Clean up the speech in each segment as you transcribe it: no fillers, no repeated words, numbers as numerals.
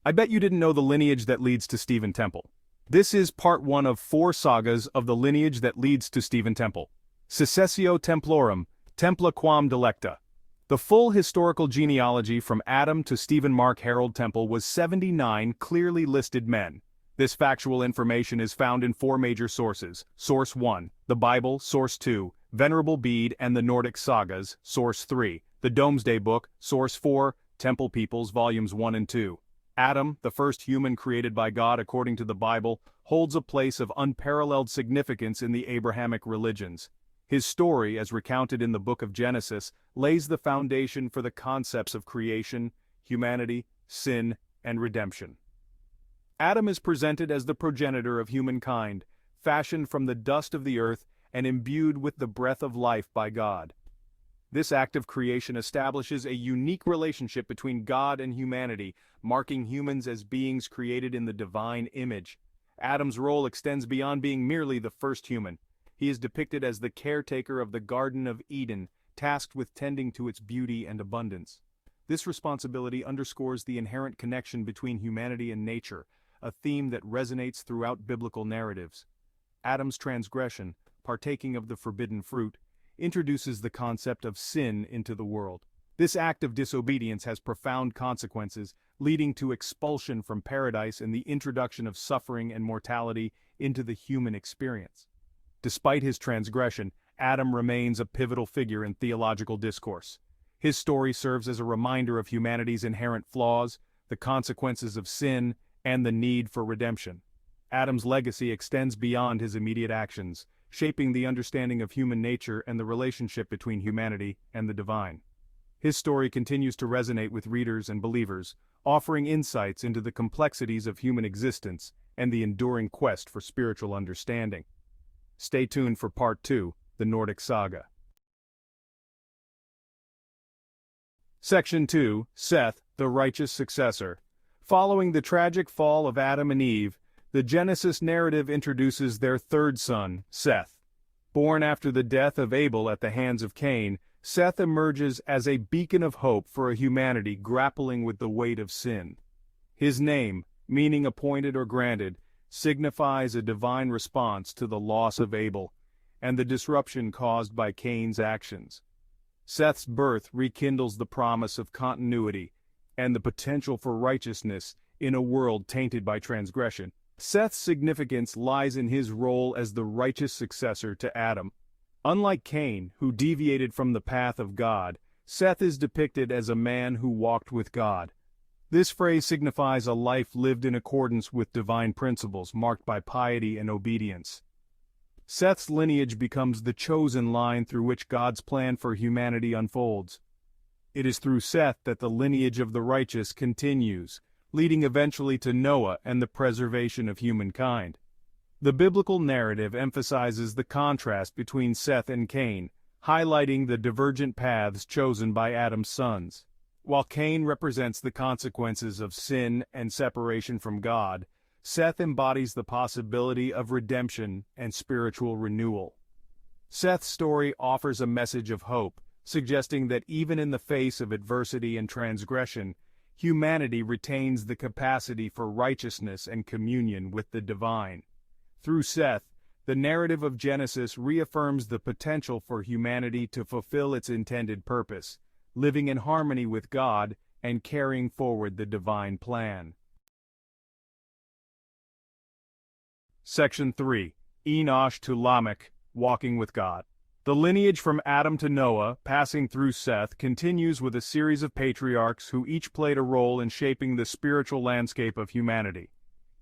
I bet you didn't know the lineage that leads to Stephen Temple. This is part 1 of 4 sagas of the lineage that leads to Stephen Temple. Successio Templorum, Templa quam delecta. The full historical genealogy from Adam to Stephen Mark Harold Temple was 79 clearly listed men. This factual information is found in 4 major sources. Source 1, the Bible. Source 2, Venerable Bede and the Nordic Sagas. Source 3, the Domesday Book. Source 4, Temple Peoples, Volumes 1 and 2. Adam, the first human created by God according to the Bible, holds a place of unparalleled significance in the Abrahamic religions. His story, as recounted in the book of Genesis, lays the foundation for the concepts of creation, humanity, sin, and redemption. Adam is presented as the progenitor of humankind, fashioned from the dust of the earth and imbued with the breath of life by God. This act of creation establishes a unique relationship between God and humanity, marking humans as beings created in the divine image. Adam's role extends beyond being merely the first human. He is depicted as the caretaker of the Garden of Eden, tasked with tending to its beauty and abundance. This responsibility underscores the inherent connection between humanity and nature, a theme that resonates throughout biblical narratives. Adam's transgression, partaking of the forbidden fruit, introduces the concept of sin into the world. This act of disobedience has profound consequences, leading to expulsion from paradise and the introduction of suffering and mortality into the human experience. Despite his transgression, Adam remains a pivotal figure in theological discourse. His story serves as a reminder of humanity's inherent flaws, the consequences of sin, and the need for redemption. Adam's legacy extends beyond his immediate actions, shaping the understanding of human nature and the relationship between humanity and the divine. His story continues to resonate with readers and believers, offering insights into the complexities of human existence and the enduring quest for spiritual understanding. Stay tuned for Part 2, the Nordic Saga. Section 2, Seth, the Righteous Successor. Following the tragic fall of Adam and Eve, the Genesis narrative introduces their third son, Seth. Born after the death of Abel at the hands of Cain, Seth emerges as a beacon of hope for a humanity grappling with the weight of sin. His name, meaning appointed or granted, signifies a divine response to the loss of Abel and the disruption caused by Cain's actions. Seth's birth rekindles the promise of continuity and the potential for righteousness in a world tainted by transgression. Seth's significance lies in his role as the righteous successor to Adam. Unlike Cain, who deviated from the path of God, Seth is depicted as a man who walked with God. This phrase signifies a life lived in accordance with divine principles marked by piety and obedience. Seth's lineage becomes the chosen line through which God's plan for humanity unfolds. It is through Seth that the lineage of the righteous continues, leading eventually to Noah and the preservation of humankind. The biblical narrative emphasizes the contrast between Seth and Cain, highlighting the divergent paths chosen by Adam's sons. While Cain represents the consequences of sin and separation from God, Seth embodies the possibility of redemption and spiritual renewal. Seth's story offers a message of hope, suggesting that even in the face of adversity and transgression, humanity retains the capacity for righteousness and communion with the divine. Through Seth, the narrative of Genesis reaffirms the potential for humanity to fulfill its intended purpose, living in harmony with God and carrying forward the divine plan. Section 3. Enosh to Lamech, Walking with God. The lineage from Adam to Noah, passing through Seth, continues with a series of patriarchs who each played a role in shaping the spiritual landscape of humanity.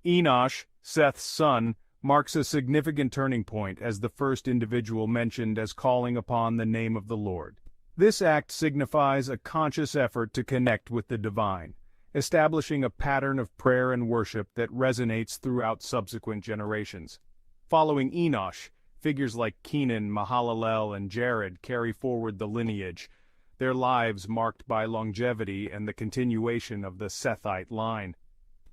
Enosh, Seth's son, marks a significant turning point as the first individual mentioned as calling upon the name of the Lord. This act signifies a conscious effort to connect with the divine, establishing a pattern of prayer and worship that resonates throughout subsequent generations. Following Enosh, figures like Kenan, Mahalalel, and Jared carry forward the lineage, their lives marked by longevity and the continuation of the Sethite line.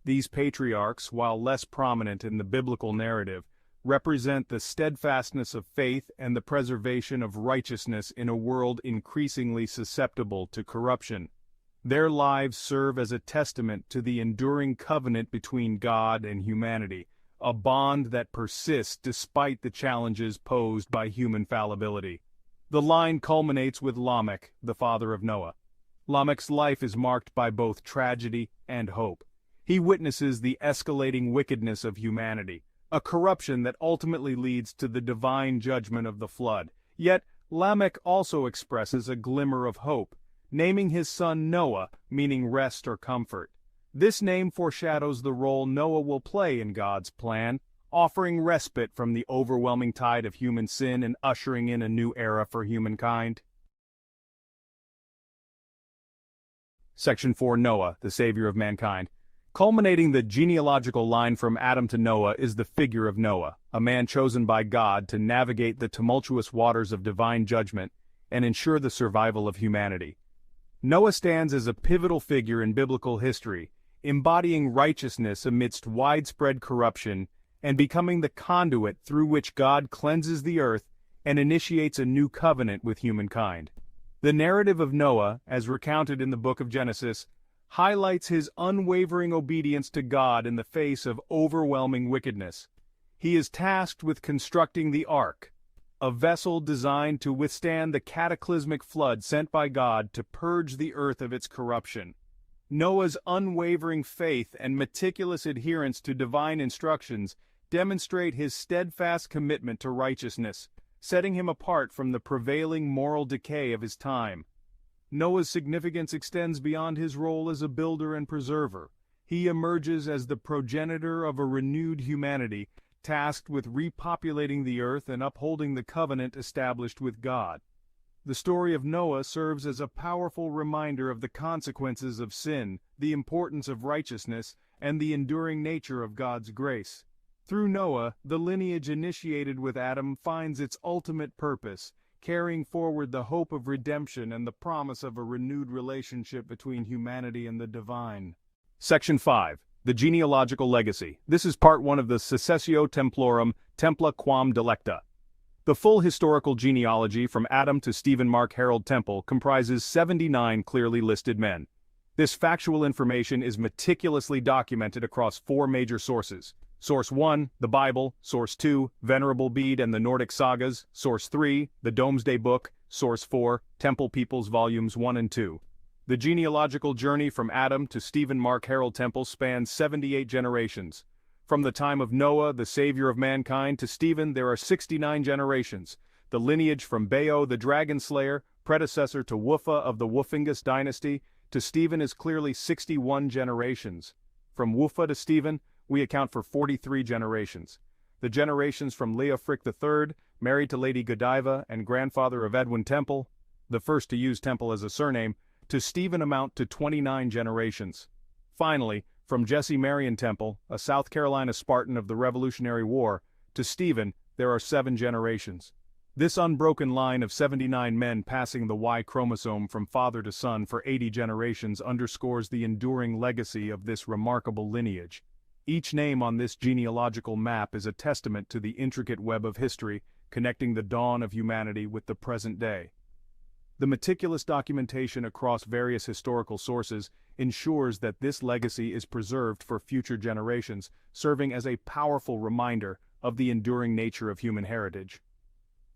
These patriarchs, while less prominent in the biblical narrative, represent the steadfastness of faith and the preservation of righteousness in a world increasingly susceptible to corruption. Their lives serve as a testament to the enduring covenant between God and humanity, a bond that persists despite the challenges posed by human fallibility. The line culminates with Lamech, the father of Noah. Lamech's life is marked by both tragedy and hope. He witnesses the escalating wickedness of humanity, a corruption that ultimately leads to the divine judgment of the flood. Yet, Lamech also expresses a glimmer of hope, naming his son Noah, meaning rest or comfort. This name foreshadows the role Noah will play in God's plan, offering respite from the overwhelming tide of human sin and ushering in a new era for humankind. Section 4. Noah, the savior of mankind. Culminating the genealogical line from Adam to Noah is the figure of Noah, a man chosen by God to navigate the tumultuous waters of divine judgment and ensure the survival of humanity. Noah stands as a pivotal figure in biblical history, embodying righteousness amidst widespread corruption and becoming the conduit through which God cleanses the earth and initiates a new covenant with humankind. The narrative of Noah, as recounted in the book of Genesis, highlights his unwavering obedience to God in the face of overwhelming wickedness. He is tasked with constructing the ark, a vessel designed to withstand the cataclysmic flood sent by God to purge the earth of its corruption. Noah's unwavering faith and meticulous adherence to divine instructions demonstrate his steadfast commitment to righteousness, setting him apart from the prevailing moral decay of his time. Noah's significance extends beyond his role as a builder and preserver. He emerges as the progenitor of a renewed humanity, tasked with repopulating the earth and upholding the covenant established with God. The story of Noah serves as a powerful reminder of the consequences of sin, the importance of righteousness, and the enduring nature of God's grace. Through Noah, the lineage initiated with Adam finds its ultimate purpose, carrying forward the hope of redemption and the promise of a renewed relationship between humanity and the divine. Section 5. The Genealogical Legacy. This is part 1 of the Successio Templorum, Templa Quam Delecta. The full historical genealogy from Adam to Stephen Mark Harold Temple comprises 79 clearly listed men. This factual information is meticulously documented across 4 major sources. Source 1, the Bible. Source 2, Venerable Bede and the Nordic Sagas. Source 3, the Domesday Book. Source 4, Temple Peoples Volumes 1 and 2. The genealogical journey from Adam to Stephen Mark Harold Temple spans 78 generations. From the time of Noah, the savior of mankind, to Stephen, there are 69 generations. The lineage from Beo, the dragon slayer, predecessor to Wuffa of the Wuffingus dynasty, to Stephen is clearly 61 generations. From Wuffa to Stephen, we account for 43 generations. The generations from Leofric III, married to Lady Godiva and grandfather of Edwin Temple, the first to use Temple as a surname, to Stephen amount to 29 generations. Finally, from Jesse Marion Temple, a South Carolina Spartan of the Revolutionary War, to Stephen, there are 7 generations. This unbroken line of 79 men passing the Y-chromosome from father to son for 80 generations underscores the enduring legacy of this remarkable lineage. Each name on this genealogical map is a testament to the intricate web of history connecting the dawn of humanity with the present day. The meticulous documentation across various historical sources ensures that this legacy is preserved for future generations, serving as a powerful reminder of the enduring nature of human heritage.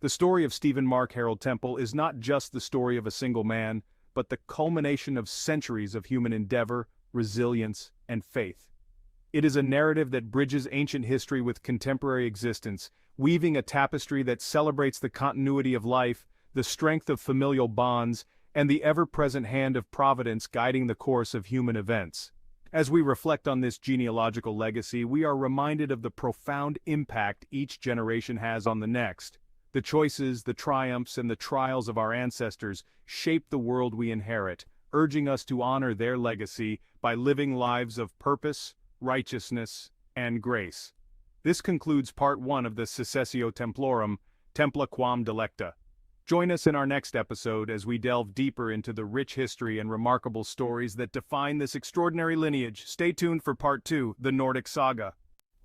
The story of Stephen Mark Harold Temple is not just the story of a single man, but the culmination of centuries of human endeavor, resilience, and faith. It is a narrative that bridges ancient history with contemporary existence, weaving a tapestry that celebrates the continuity of life, the strength of familial bonds, and the ever-present hand of Providence guiding the course of human events. As we reflect on this genealogical legacy, we are reminded of the profound impact each generation has on the next. The choices, the triumphs, and the trials of our ancestors shape the world we inherit, urging us to honor their legacy by living lives of purpose, righteousness, and grace. This concludes part 1 of the Successio Templorum, Templa Quam Delecta. Join us in our next episode as we delve deeper into the rich history and remarkable stories that define this extraordinary lineage. Stay tuned for part 2, the Nordic Saga.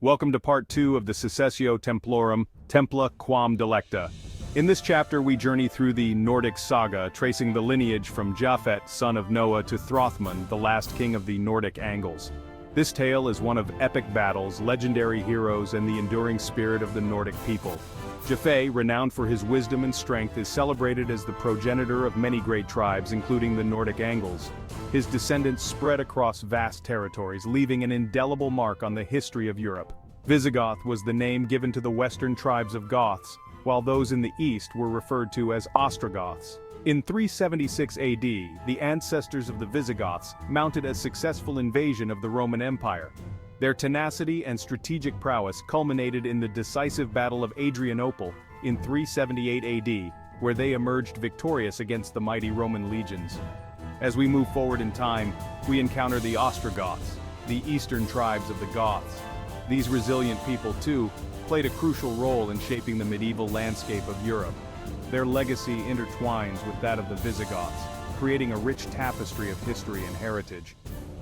Welcome to part 2 of the Successio Templorum, Templa Quam Delecta. In this chapter we journey through the Nordic saga, tracing the lineage from Japhet, son of Noah, to Throthmund, the last king of the Nordic Angles. This tale is one of epic battles, legendary heroes, and the enduring spirit of the Nordic people. Japhet, renowned for his wisdom and strength, is celebrated as the progenitor of many great tribes, including the Nordic Angles. His descendants spread across vast territories, leaving an indelible mark on the history of Europe. Visigoth was the name given to the western tribes of Goths, while those in the east were referred to as Ostrogoths. In 376 AD, the ancestors of the Visigoths mounted a successful invasion of the Roman Empire. Their tenacity and strategic prowess culminated in the decisive Battle of Adrianople in 378 AD, where they emerged victorious against the mighty Roman legions. As we move forward in time, we encounter the Ostrogoths, the eastern tribes of the Goths. These resilient people, too, played a crucial role in shaping the medieval landscape of Europe. Their legacy intertwines with that of the Visigoths, creating a rich tapestry of history and heritage.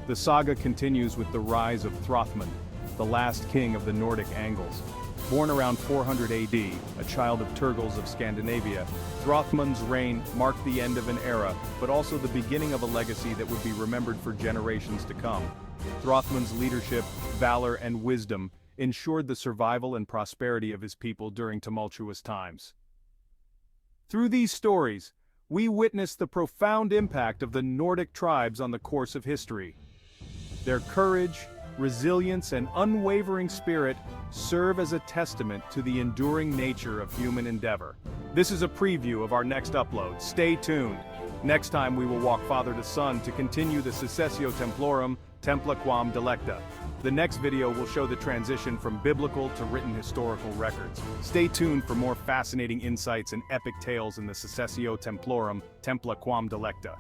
The saga continues with the rise of Throthmund, the last king of the Nordic Angles. Born around 400 AD, a child of Turgles of Scandinavia, Throthmund's reign marked the end of an era, but also the beginning of a legacy that would be remembered for generations to come. Throthmund's leadership, valor, and wisdom ensured the survival and prosperity of his people during tumultuous times. Through these stories, we witness the profound impact of the Nordic tribes on the course of history. Their courage, resilience, and unwavering spirit serve as a testament to the enduring nature of human endeavor. This is a preview of our next upload. Stay tuned. Next time we will walk father to son to continue the Successio Templorum, Templa Quam Delecta. The next video will show the transition from biblical to written historical records. Stay tuned for more fascinating insights and epic tales in the Successio Templorum, Templa Quam Delecta.